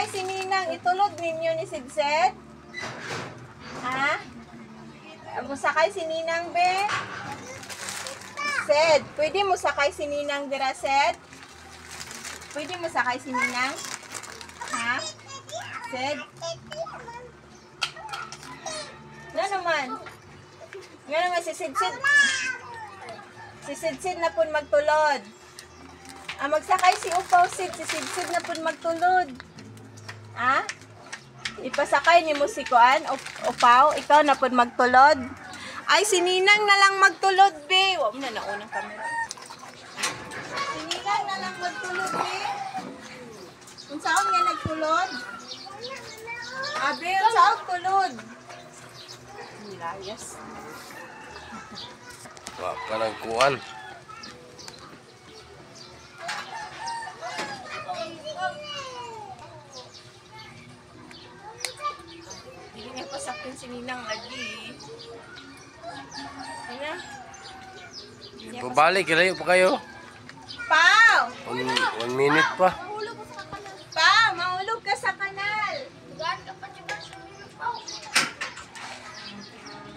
Musakay si Ninang, itulod ninyo ni Sidsed? Ha? Musakay si Ninang, be? Sed, pwede musakay si Ninang dira, Sed? Pwede musakay si Ninang? Ha? Sed? Nga naman. Nga naman si Sidsed. Si Sidsed na po magtulod. Magsakay si Upaw, Sid. Si Sidsed na po magtulod. Ipasakay ni mo si Kuan, Upaw. Ikaw na po magtulod. Ay, si Ninang na lang magtulod, be. Huwag mo na naunang camera. Si Ninang na lang magtulod, be. Kung saan nga nagtulod? Be, kung saan tulod? Nilayas. Wah, ka nagkuhan. Hindi niya pasaktin si Ninang lagi. Ano? Babalik, ilayo pa kayo. Pao! 1 minute pa. Pao, mahulog ka sa kanal.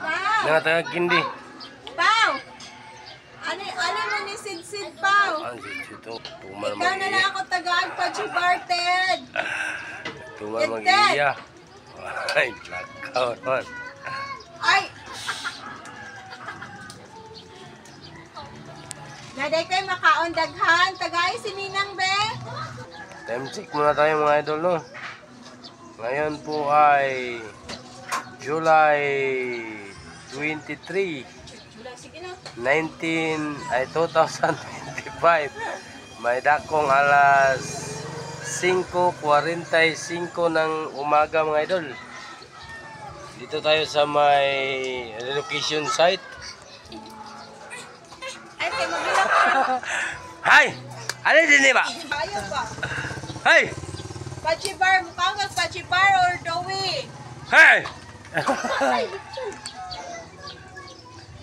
Pao! Nangatagag hindi. Pao! Ano mo ni Sid, Pao? Ang sito. Tuman Ikaw na lang ako tagaan pa, Chibarted. Tuman mag-iya. Ay, lakaw naman. Ay! Naday kayo makaondaghan. Tagay si Ninang, be. Time check muna tayo mga idol, no? Ngayon po ay July 23, Sige na. 2025. May dakong alas 5:45 ng umaga mga idol. Dito tayo sa may relocation site. Ay, kayo mabilak ka. Hay! Ano din ba? Ayaw ba? Hay! Pachibar, mukha ka Pachibar or Dowi? Hay!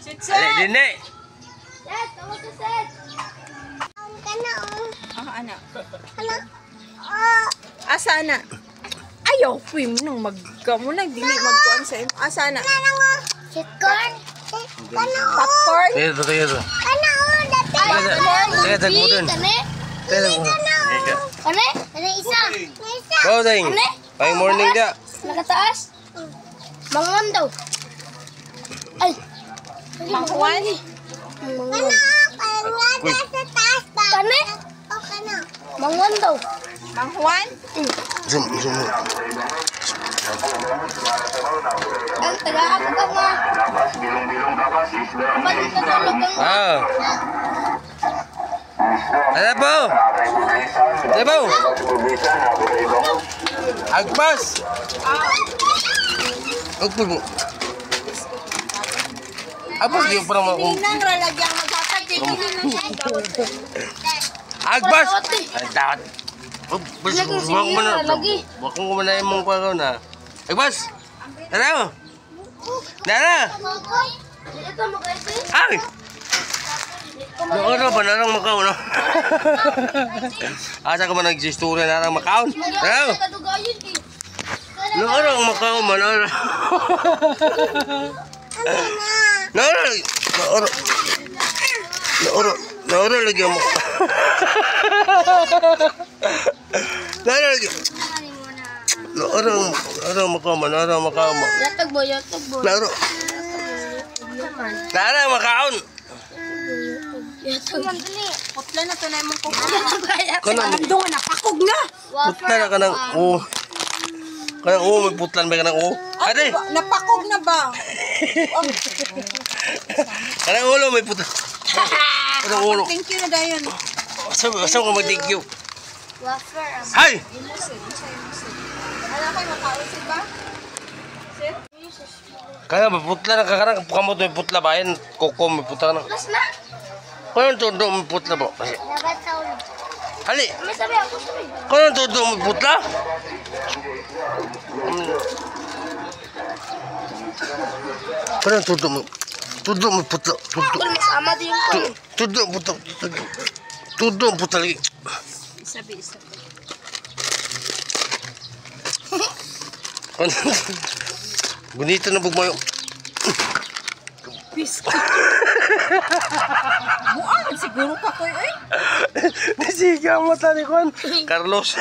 Sitse! Ano din eh? Dad, tawag ka, Dad. Anak. Ano? Asa na? Ayaw, puy mo nang magkamo nang dili magkuan sa imo. Asa na? Popcorn? Popcorn? Ito. Popcorn? Teka, mo din. Kani? Teka mo. Kani? Kani isa? Bawding. Pang morning dia. Nakataas? Mangon daw. Ay. Manghuan? Mangon. Kani? Mangon daw. Manghuan? Zoom. Ang taga ako ka nga. Balik ka tulog ang Ano po? Ano po? Agpas! Agpas mo. Agpas di pa naman kung... Ninang ralagyang magkakad. Agpas! Ay, dapat. lagi. Wag mo muna yung mong kwagaw na. Agpas! Ano? Nara! Ito mag-isip. Ay! Noon ba narang makaon no? Asa ka man nag-istorya narang makaon? Ano? Noon makaon man ano? Noon lagi mo. Noon makaon. Yatag boy. Narang makaon. Yatag. Mandali. Putla na to na imong kuko. Kanang Doon na, pakog na. putla na kanang may putlan ba kanang Ade. Napakog na ba? Kanang ulo may putlan. Kanang ulo. Thank you na dayon. Asa ko mag-thank you. Wafer. Hay! Ano kayo makausip ba? Sir? Kaya may putla na kakarang kamot may putla ba yan? Koko may putla na. Plus na. Kaya todo may putla ba? Dapat sa ulo. Hali! May sabi ako sabi. Kaya todo may putla? Kaya todo may putla. Kung masama din ko. Todo putla. Todo putla lagi. Isabi. Bonito na bugmayo. Biscuit. Buang siguro ka ko eh. Nasiga mo tani Juan. Carlos.